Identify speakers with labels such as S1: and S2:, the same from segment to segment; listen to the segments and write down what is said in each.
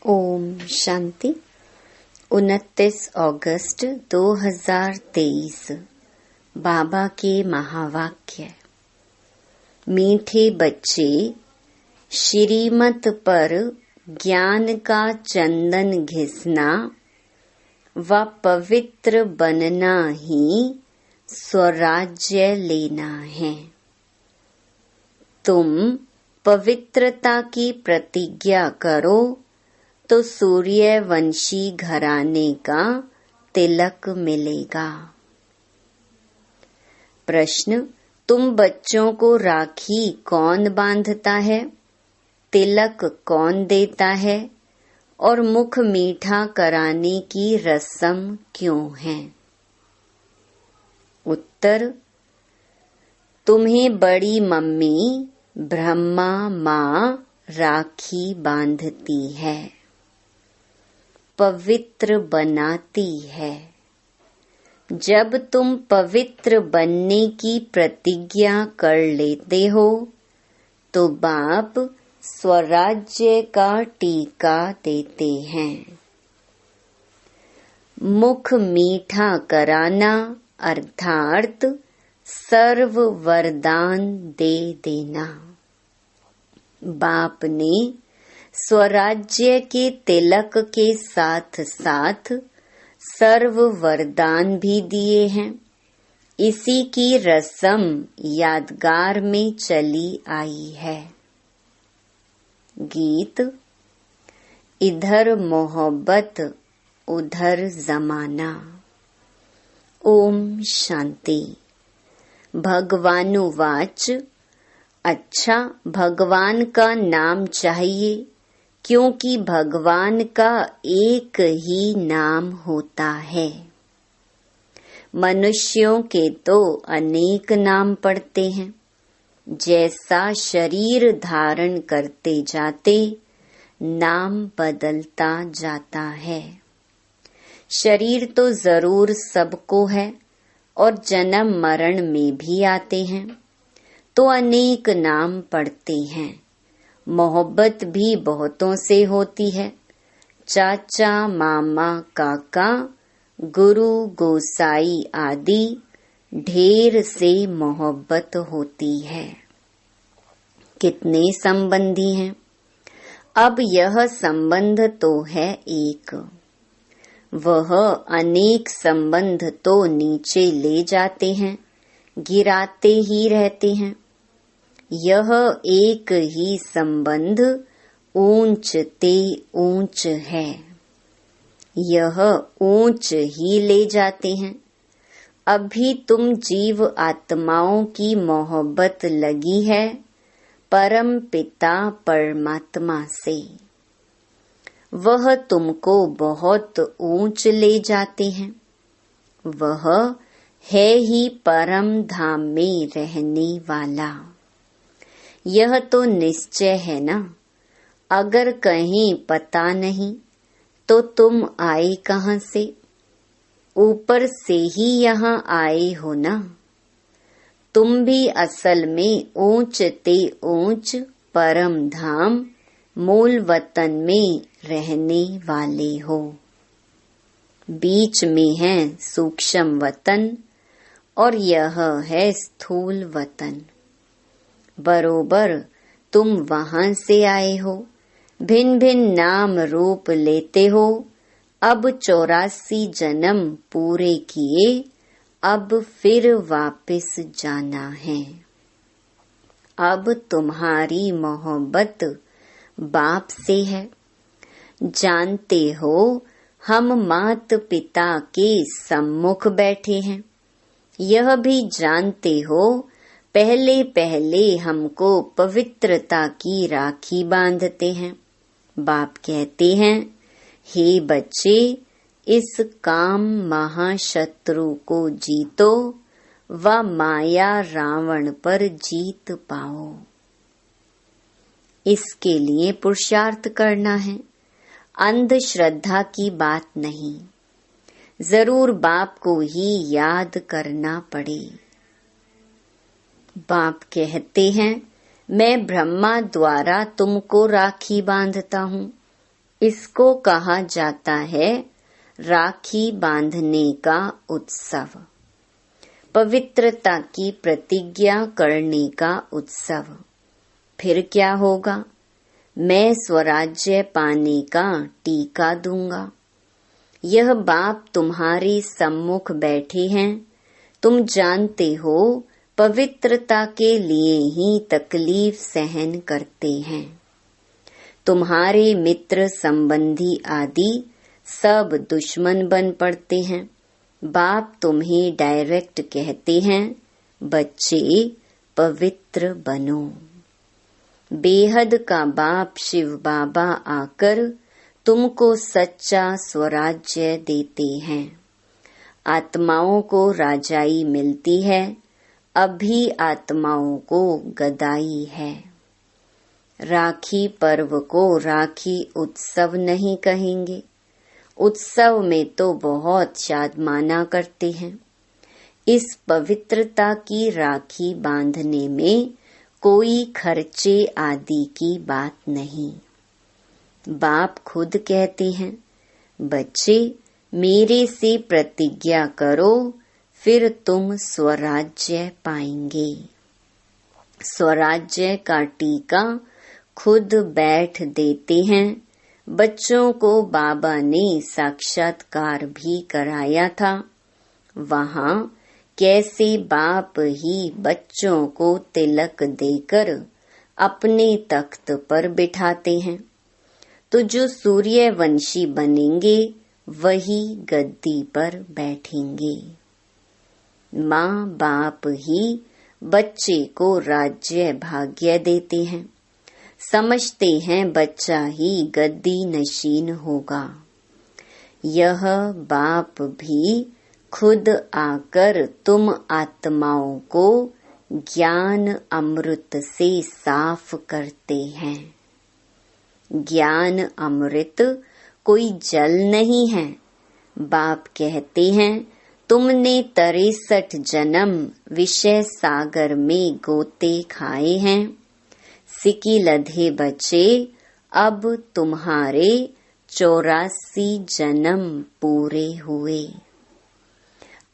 S1: ओम शांति। 29 अगस्त 2023 बाबा के महावाक्य। मीठे बच्चे, श्रीमत पर ज्ञान का चंदन घिसना व पवित्र बनना ही स्वराज्य लेना है। तुम पवित्रता की प्रतिज्ञा करो तो सूर्यवंशी घराने का तिलक मिलेगा। प्रश्न, तुम बच्चों को राखी कौन बांधता है, तिलक कौन देता है और मुख मीठा कराने की रस्म क्यों है? उत्तर, तुम्हें बड़ी मम्मी ब्रह्मा माँ राखी बांधती है, पवित्र बनाती है। जब तुम पवित्र बनने की प्रतिज्ञा कर लेते हो तो बाप स्वराज्य का टीका देते हैं। मुख मीठा कराना अर्थात सर्व वरदान दे देना। बाप ने स्वराज्य के तिलक के साथ साथ सर्व वरदान भी दिए हैं। इसी की रस्म यादगार में चली आई है। गीत। इधर मोहब्बत उधर जमाना। ओम शांति। भगवानुवाच। अच्छा, भगवान का नाम चाहिए क्योंकि भगवान का एक ही नाम होता है। मनुष्यों के तो अनेक नाम पड़ते हैं। जैसा शरीर धारण करते जाते नाम बदलता जाता है। शरीर तो जरूर सबको है और जन्म मरण में भी आते हैं, तो अनेक नाम पड़ते हैं। मोहब्बत भी बहुतों से होती है। चाचा मामा काका गुरु गोसाई आदि ढेर से मोहब्बत होती है। कितने संबंधी हैं? अब यह संबंध तो है एक, वह अनेक संबंध तो नीचे ले जाते हैं, गिराते ही रहते हैं। यह एक ही संबंध ऊंच ते ऊंच है। यह ऊंच ही ले जाते हैं। अभी तुम जीव आत्माओं की मोहब्बत लगी है परम पिता परमात्मा से। वह तुमको बहुत ऊंच ले जाते हैं। वह है ही परम धाम में रहने वाला। यह तो निश्चय है ना। अगर कहीं पता नहीं तो तुम आए कहाँ से? ऊपर से ही यहाँ आए हो ना। तुम भी असल में ऊंच ते ऊंच परम धाम मूल वतन में रहने वाले हो। बीच में है सूक्ष्म वतन और यह है स्थूल वतन। बरोबर तुम वहां से आए हो, भिन्न भिन्न नाम रूप लेते हो। अब 84 जन्म पूरे किए, अब फिर वापस जाना है। अब तुम्हारी मोहब्बत बाप से है। जानते हो हम मात पिता के सम्मुख बैठे हैं। यह भी जानते हो पहले पहले हमको पवित्रता की राखी बांधते हैं। बाप कहते हैं, हे बच्चे, इस काम महाशत्रु को जीतो व माया रावण पर जीत पाओ। इसके लिए पुरुषार्थ करना है, अंधश्रद्धा की बात नहीं। जरूर बाप को ही याद करना पड़े। बाप कहते हैं, मैं ब्रह्मा द्वारा तुमको राखी बांधता हूँ। इसको कहा जाता है राखी बांधने का उत्सव, पवित्रता की प्रतिज्ञा करने का उत्सव। फिर क्या होगा? मैं स्वराज्य पाने का टीका दूंगा। यह बाप तुम्हारे सम्मुख बैठे हैं। तुम जानते हो पवित्रता के लिए ही तकलीफ सहन करते हैं। तुम्हारे मित्र संबंधी आदि सब दुश्मन बन पड़ते हैं। बाप तुम्हें डायरेक्ट कहते हैं, बच्चे पवित्र बनो। बेहद का बाप शिव बाबा आकर तुमको सच्चा स्वराज्य देते हैं। आत्माओं को राजाई मिलती है, अभी आत्माओं को गदाई है। राखी पर्व को राखी उत्सव नहीं कहेंगे। उत्सव में तो बहुत शादमाना करते हैं। इस पवित्रता की राखी बांधने में कोई खर्चे आदि की बात नहीं। बाप खुद कहते हैं, बच्चे मेरे से प्रतिज्ञा करो, फिर तुम स्वराज्य पाएंगे। स्वराज्य का टीका खुद बैठ देते हैं। बच्चों को बाबा ने साक्षात्कार भी कराया था। वहाँ कैसे बाप ही बच्चों को तिलक देकर अपने तख्त पर बिठाते हैं, तो जो सूर्यवंशी बनेंगे वही गद्दी पर बैठेंगे। माँ बाप ही बच्चे को राज्य भाग्य देते हैं। समझते हैं बच्चा ही गद्दी नशीन होगा। यह बाप भी खुद आकर तुम आत्माओं को ज्ञान अमृत से साफ करते हैं। ज्ञान अमृत कोई जल नहीं है। बाप कहते हैं, तुमने 63 जन्म विषय सागर में गोते खाए हैं। सिकी लधे बच्चे, अब तुम्हारे 84 जन्म पूरे हुए।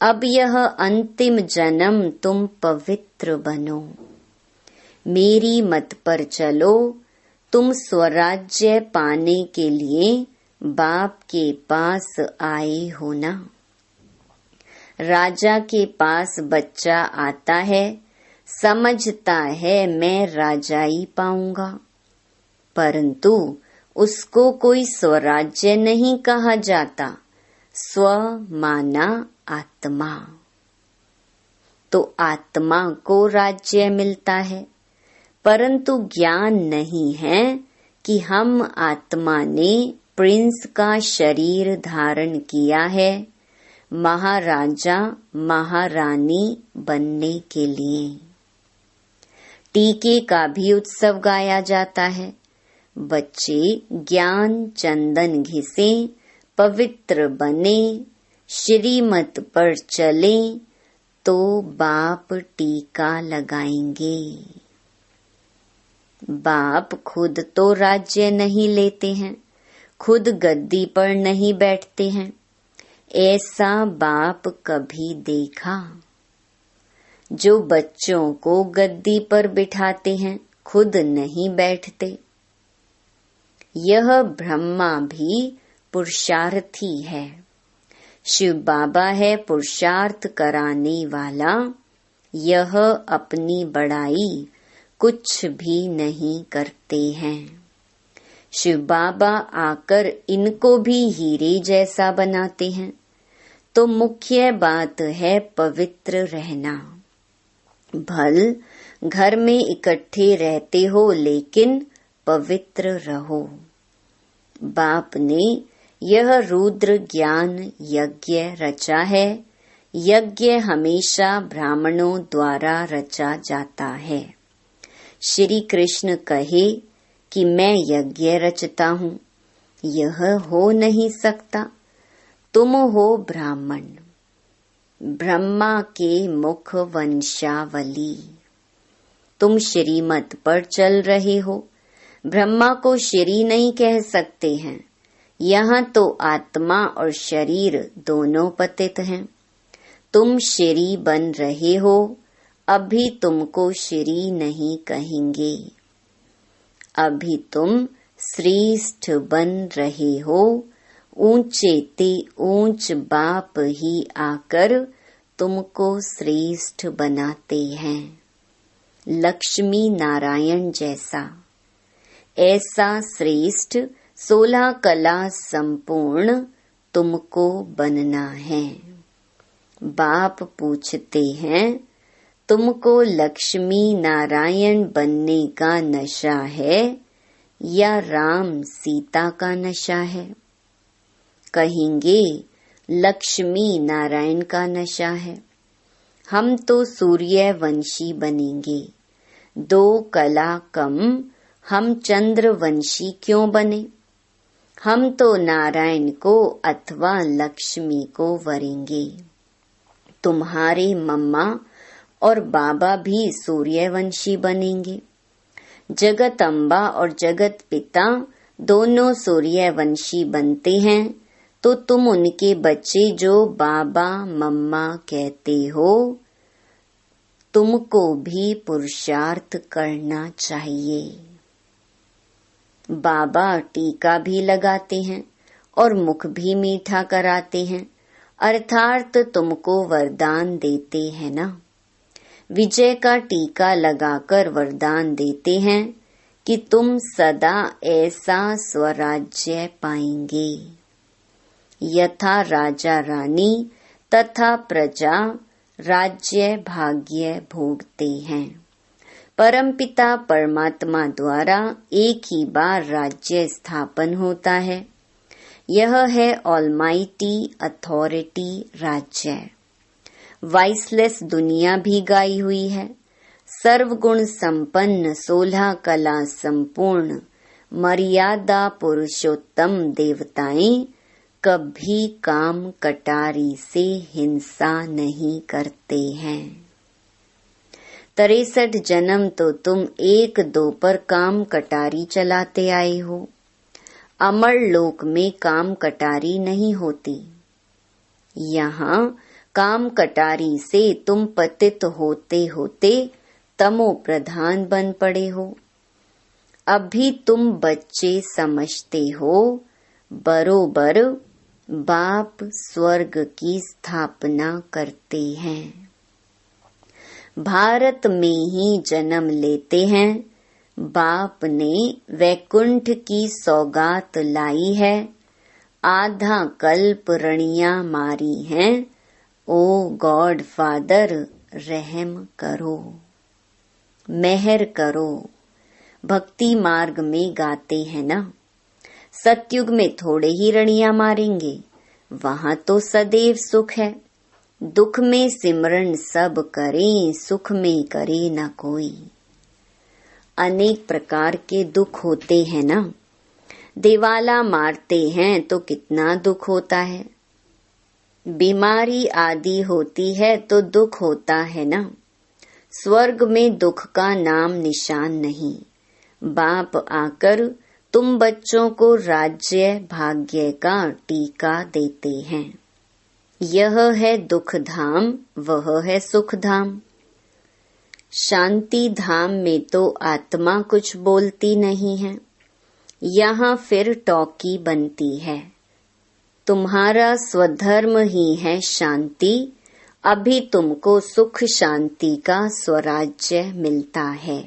S1: अब यह अंतिम जन्म तुम पवित्र बनो। मेरी मत पर चलो। तुम स्वराज्य पाने के लिए बाप के पास आए हो ना। राजा के पास बच्चा आता है, समझता है मैं राजाई पाऊंगा, परंतु उसको कोई स्वराज्य नहीं कहा जाता। स्व माना आत्मा, तो आत्मा को राज्य मिलता है, परंतु ज्ञान नहीं है कि हम आत्मा ने प्रिंस का शरीर धारण किया है महाराजा महारानी बनने के लिए। टीके का भी उत्सव गाया जाता है। बच्चे ज्ञान चंदन घिसे, पवित्र बने, श्रीमत पर चले तो बाप टीका लगाएंगे। बाप खुद तो राज्य नहीं लेते हैं, खुद गद्दी पर नहीं बैठते हैं। ऐसा बाप कभी देखा? जो बच्चों को गद्दी पर बिठाते हैं, खुद नहीं बैठते। यह ब्रह्मा भी पुरुषार्थी है। शिव बाबा है पुरुषार्थ कराने वाला। यह अपनी बड़ाई कुछ भी नहीं करते हैं। शिव बाबा आकर इनको भी हीरे जैसा बनाते हैं। तो मुख्य बात है पवित्र रहना। भल घर में इकट्ठे रहते हो, लेकिन पवित्र रहो। बाप ने यह रुद्र ज्ञान यज्ञ रचा है। यज्ञ हमेशा ब्राह्मणों द्वारा रचा जाता है। श्री कृष्ण कहे कि मैं यज्ञ रचता हूँ, यह हो नहीं सकता। तुम हो ब्राह्मण, ब्रह्मा के मुख वंशावली। तुम श्रीमत पर चल रहे हो। ब्रह्मा को श्री नहीं कह सकते हैं, यहाँ तो आत्मा और शरीर दोनों पतित हैं। तुम श्री बन रहे हो, अभी तुमको श्री नहीं कहेंगे। अभी तुम श्रेष्ठ बन रहे हो, ऊंचे ते ऊंच बाप ही आकर तुमको श्रेष्ठ बनाते हैं। लक्ष्मी नारायण जैसा ऐसा श्रेष्ठ 16 कला संपूर्ण तुमको बनना है। बाप पूछते हैं, तुमको लक्ष्मी नारायण बनने का नशा है या राम सीता का नशा है? कहेंगे लक्ष्मी नारायण का नशा है। हम तो सूर्यवंशी बनेंगे, 2 कला कम हम चंद्रवंशी क्यों बने? हम तो नारायण को अथवा लक्ष्मी को वरेंगे। तुम्हारे मम्मा और बाबा भी सूर्यवंशी बनेंगे। जगत अम्बा और जगत पिता दोनों सूर्यवंशी बनते हैं, तो तुम उनके बच्चे जो बाबा मम्मा कहते हो, तुमको भी पुरुषार्थ करना चाहिए। बाबा टीका भी लगाते हैं और मुख भी मीठा कराते हैं, अर्थात तुमको वरदान देते हैं ना। विजय का टीका लगाकर वरदान देते हैं कि तुम सदा ऐसा स्वराज्य पाएंगे। यथा राजा रानी तथा प्रजा राज्य भाग्य भोगते हैं। परमपिता परमात्मा द्वारा एक ही बार राज्य स्थापन होता है। यह है ऑलमाइटी अथॉरिटी राज्य। वाइसलेस दुनिया भी गाई हुई है। सर्वगुण संपन्न 16 कला संपूर्ण मर्यादा पुरुषोत्तम देवताएं कभी काम कटारी से हिंसा नहीं करते हैं। 63 जन्म तो तुम 1-2 पर काम कटारी चलाते आए हो। अमर लोक में काम कटारी नहीं होती। यहाँ काम कटारी से तुम पतित होते होते तमो प्रधान बन पड़े हो। अभी तुम बच्चे समझते हो, बरोबर बाप स्वर्ग की स्थापना करते हैं। भारत में ही जन्म लेते हैं। बाप ने वैकुंठ की सौगात लाई है। आधा कल्प रणियां मारी हैं। ओ गॉड फादर रहम करो, मेहर करो। भक्ति मार्ग में गाते हैं ना, सतयुग में थोड़े ही रणियां मारेंगे, वहां तो सदैव सुख है। दुख में सिमरन सब करें, सुख में करे न कोई। अनेक प्रकार के दुख होते हैं ना। दिवाला मारते हैं तो कितना दुख होता है। बीमारी आदि होती है तो दुख होता है ना। स्वर्ग में दुख का नाम निशान नहीं। बाप आकर तुम बच्चों को राज्य भाग्य का टीका देते हैं। यह है दुख धाम, वह है सुख धाम। शांति धाम में तो आत्मा कुछ बोलती नहीं है। यहाँ फिर टॉकी बनती है। तुम्हारा स्वधर्म ही है शांति। अभी तुमको सुख शांति का स्वराज्य मिलता है।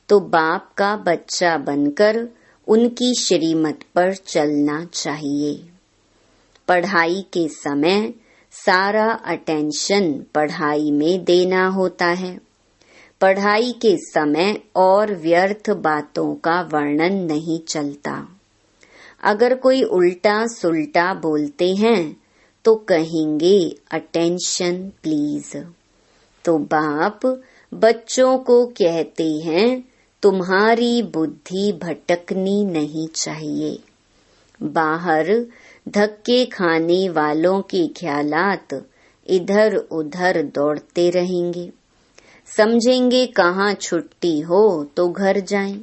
S1: तो बाप का बच्चा बनकर उनकी श्रीमत पर चलना चाहिए। पढ़ाई के समय सारा अटेंशन पढ़ाई में देना होता है। पढ़ाई के समय और व्यर्थ बातों का वर्णन नहीं चलता। अगर कोई उल्टा सुल्टा बोलते हैं तो कहेंगे अटेंशन प्लीज। तो बाप बच्चों को कहते हैं तुम्हारी बुद्धि भटकनी नहीं चाहिए। बाहर धक्के खाने वालों के ख्यालात इधर उधर दौड़ते रहेंगे। समझेंगे कहाँ छुट्टी हो तो घर जाएं।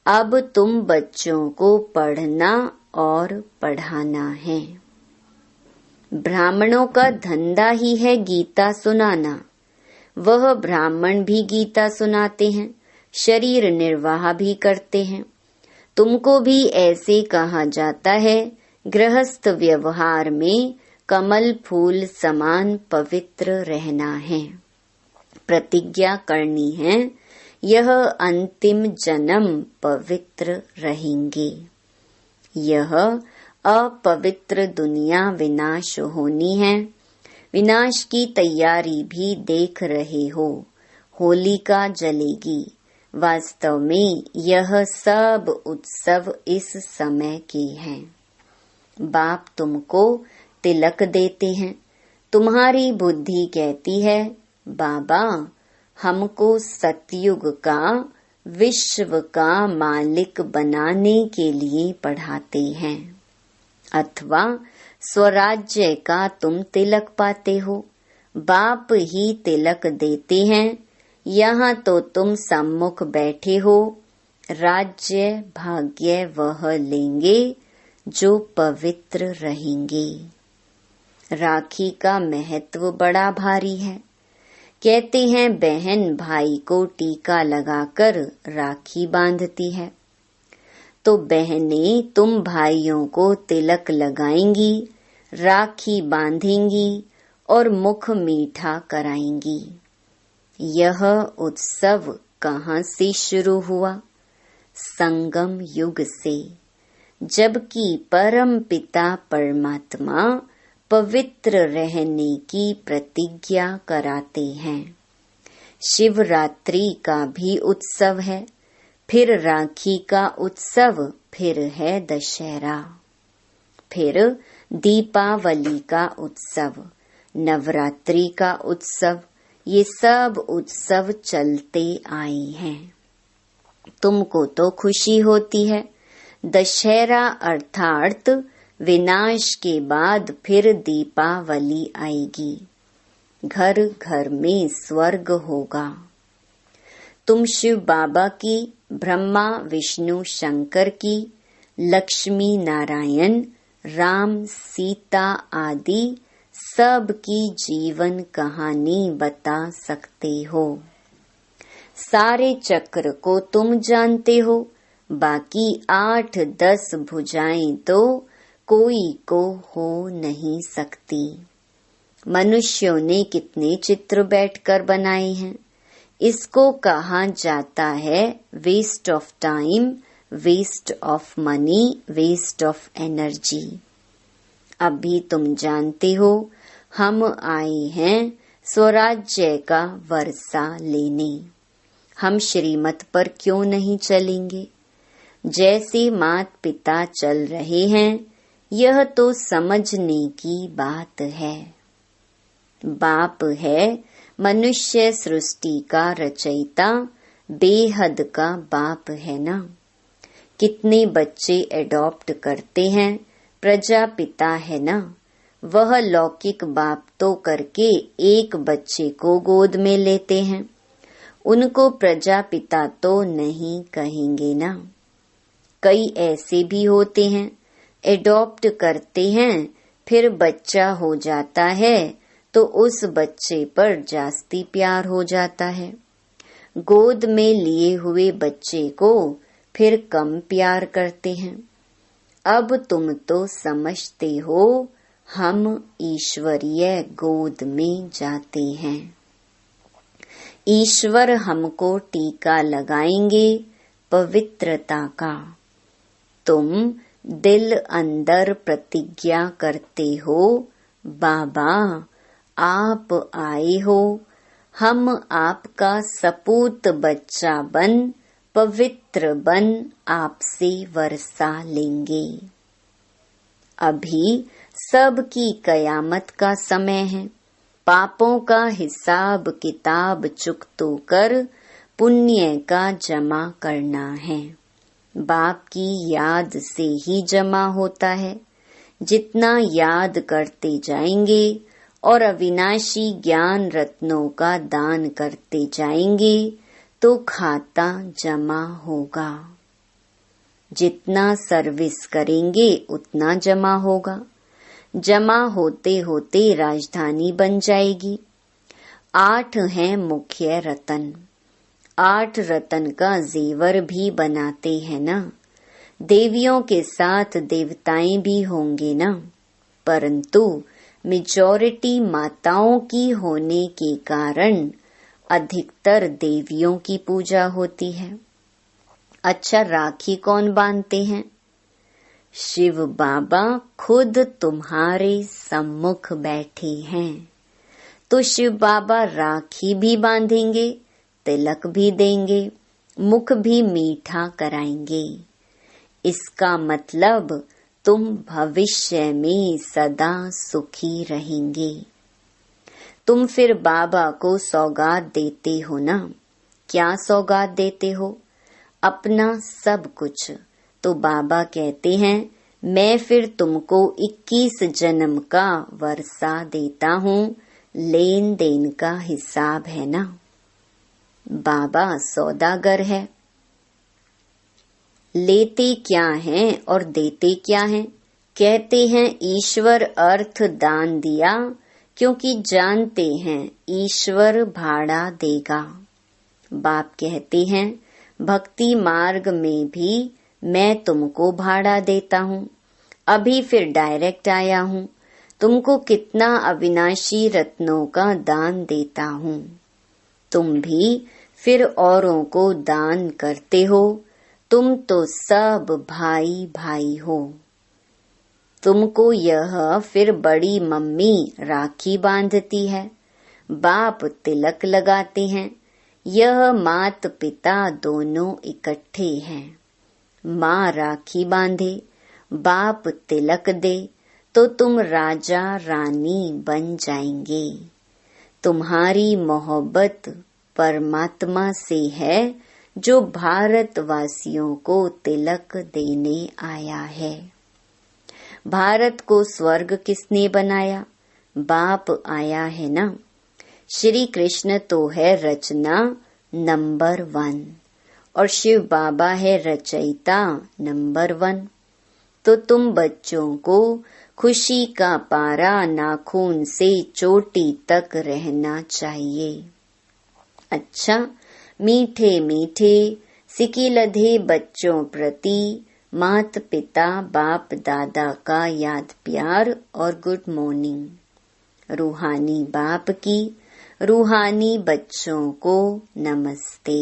S1: अब तुम बच्चों को पढ़ना और पढ़ाना है। ब्राह्मणों का धंधा ही है गीता सुनाना। वह ब्राह्मण भी गीता सुनाते हैं, शरीर निर्वाह भी करते हैं। तुमको भी ऐसे कहा जाता है। गृहस्थ व्यवहार में कमल फूल समान पवित्र रहना है। प्रतिज्ञा करनी है, यह अंतिम जन्म पवित्र रहेंगे। यह अपवित्र दुनिया विनाश होनी है। विनाश की तैयारी भी देख रहे हो। होलिका जलेगी। वास्तव में यह सब उत्सव इस समय के हैं। बाप तुमको तिलक देते हैं। तुम्हारी बुद्धि कहती है, बाबा हमको सतयुग का, विश्व का मालिक बनाने के लिए पढ़ाते हैं। अथवा स्वराज्य का तुम तिलक पाते हो। बाप ही तिलक देते हैं। यहाँ तो तुम सम्मुख बैठे हो। राज्य भाग्य वह लेंगे जो पवित्र रहेंगे। राखी का महत्व बड़ा भारी है। कहते हैं बहन भाई को टीका लगाकर राखी बांधती है, तो बहनें तुम भाइयों को तिलक लगाएंगी, राखी बांधेंगी और मुख मीठा कराएंगी। यह उत्सव कहाँ से शुरू हुआ? संगम युग से, जबकि परम पिता परमात्मा पवित्र रहने की प्रतिज्ञा कराते हैं। शिवरात्रि का भी उत्सव है, फिर राखी का उत्सव, फिर है दशहरा, फिर दीपावली का उत्सव, नवरात्रि का उत्सव। ये सब उत्सव चलते आए हैं। तुमको तो खुशी होती है। दशहरा अर्थात विनाश के बाद फिर दीपावली आएगी। घर घर में स्वर्ग होगा। तुम शिव बाबा की, ब्रह्मा विष्णु शंकर की, लक्ष्मी नारायण, राम सीता आदि सब की जीवन कहानी बता सकते हो। सारे चक्र को तुम जानते हो। बाकी 8-10 भुजाएं तो कोई को हो नहीं सकती। मनुष्यों ने कितने चित्र बैठकर बनाए हैं। इसको कहा जाता है waste of time, waste of money, waste of energy. अभी तुम जानते हो हम आए हैं स्वराज्य का वर्षा लेने। हम श्रीमत पर क्यों नहीं चलेंगे? जैसे मात पिता चल रहे हैं, यह तो समझने की बात है। बाप है मनुष्य सृष्टि का रचयिता, बेहद का बाप है ना। कितने बच्चे एडॉप्ट करते हैं, प्रजापिता है ना। वह लौकिक बाप तो करके एक बच्चे को गोद में लेते हैं। उनको प्रजापिता तो नहीं कहेंगे ना। कई ऐसे भी होते हैं, एडॉप्ट करते हैं, फिर बच्चा हो जाता है तो उस बच्चे पर जास्ती प्यार हो जाता है। गोद में लिए हुए बच्चे को फिर कम प्यार करते हैं। अब तुम तो समझते हो हम ईश्वरीय गोद में जाते हैं। ईश्वर हमको टीका लगाएंगे पवित्रता का। तुम दिल अंदर प्रतिज्ञा करते हो, बाबा आप आए हो, हम आपका सपूत बच्चा बन, पवित्र बन आपसे वर्षा लेंगे। अभी सबकी कयामत का समय है। पापों का हिसाब किताब चुकतो कर पुण्य का जमा करना है। बाप की याद से ही जमा होता है। जितना याद करते जाएंगे और अविनाशी ज्ञान रत्नों का दान करते जाएंगे तो खाता जमा होगा। जितना सर्विस करेंगे उतना जमा होगा। जमा होते होते राजधानी बन जाएगी। 8 हैं मुख्य रतन। 8 रतन का जेवर भी बनाते हैं ना। देवियों के साथ देवताएं भी होंगे ना, परंतु मेजॉरिटी माताओं की होने के कारण अधिकतर देवियों की पूजा होती है। अच्छा, राखी कौन बांधते हैं? शिव बाबा खुद तुम्हारे सम्मुख बैठे हैं, तो शिव बाबा राखी भी बांधेंगे, तिलक भी देंगे, मुख भी मीठा कराएंगे। इसका मतलब तुम भविष्य में सदा सुखी रहेंगे। तुम फिर बाबा को सौगात देते हो ना। क्या सौगात देते हो? अपना सब कुछ। तो बाबा कहते हैं, मैं फिर तुमको 21 जन्म का वर्षा देता हूँ, लेन देन का हिसाब है ना। बाबा सौदागर है। लेते क्या हैं और देते क्या हैं? कहते हैं ईश्वर अर्थ दान दिया, क्योंकि जानते हैं ईश्वर भाड़ा देगा। बाप कहते हैं भक्ति मार्ग में भी मैं तुमको भाड़ा देता हूँ। अभी फिर डायरेक्ट आया हूँ, तुमको कितना अविनाशी रत्नों का दान देता हूँ। तुम भी फिर औरों को दान करते हो। तुम तो सब भाई भाई हो। तुमको यह फिर बड़ी मम्मी राखी बांधती है, बाप तिलक लगाते हैं। यह मात पिता दोनों इकट्ठे हैं। माँ राखी बांधे, बाप तिलक दे, तो तुम राजा रानी बन जाएंगे। तुम्हारी मोहब्बत परमात्मा से है, जो भारतवासियों को तिलक देने आया है। भारत को स्वर्ग किसने बनाया? बाप आया है ना। श्री कृष्ण तो है रचना नंबर 1 और शिव बाबा है रचयिता नंबर 1। तो तुम बच्चों को खुशी का पारा नाखून से चोटी तक रहना चाहिए। अच्छा, मीठे मीठे सिकी लधे बच्चों प्रति मात पिता बाप दादा का याद प्यार और गुड मॉर्निंग। रूहानी बाप की रूहानी बच्चों को नमस्ते।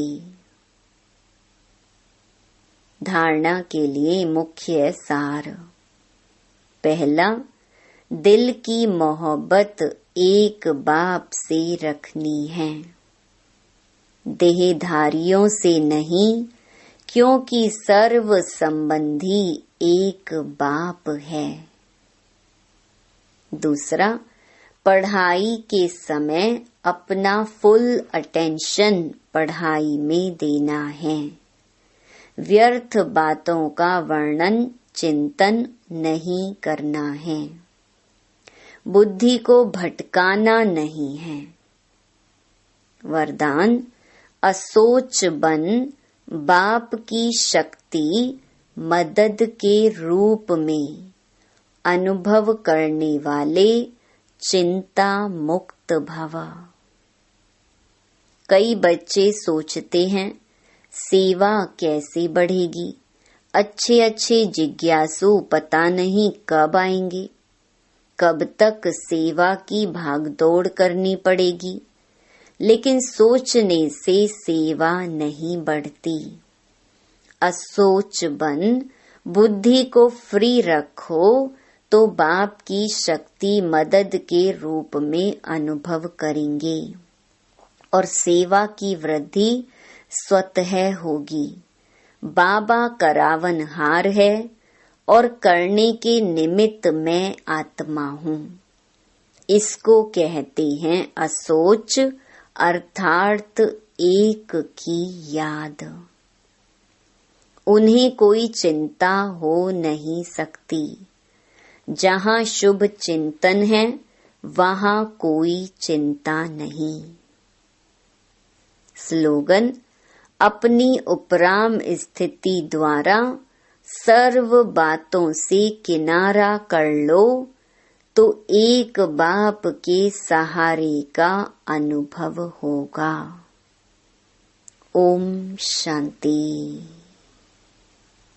S1: धारणा के लिए मुख्य सार। पहला, दिल की मोहब्बत एक बाप से रखनी है, देहधारियों से नहीं, क्योंकि सर्व संबंधी एक बाप है। दूसरा, पढ़ाई के समय अपना फुल अटेंशन पढ़ाई में देना है। व्यर्थ बातों का वर्णन चिंतन नहीं करना है। बुद्धि को भटकाना नहीं है। वरदान, असोच बन बाप की शक्ति मदद के रूप में अनुभव करने वाले चिंता मुक्त भव। कई बच्चे सोचते हैं सेवा कैसे बढ़ेगी। अच्छे अच्छे जिज्ञासु पता नहीं कब आएंगे, कब तक सेवा की भागदौड़ करनी पड़ेगी। लेकिन सोचने से सेवा नहीं बढ़ती। असोच बन बुद्धि को फ्री रखो तो बाप की शक्ति मदद के रूप में अनुभव करेंगे और सेवा की वृद्धि स्वतः होगी। बाबा करावनहार है और करने के निमित्त मैं आत्मा हूँ। इसको कहते हैं असोच, अर्थात एक की याद। उन्हें कोई चिंता हो नहीं सकती। जहाँ शुभ चिंतन है वहाँ कोई चिंता नहीं। स्लोगन, अपनी उपराम स्थिति द्वारा सर्व बातों से किनारा कर लो तो एक बाप के सहारे का अनुभव होगा। ओम शांति।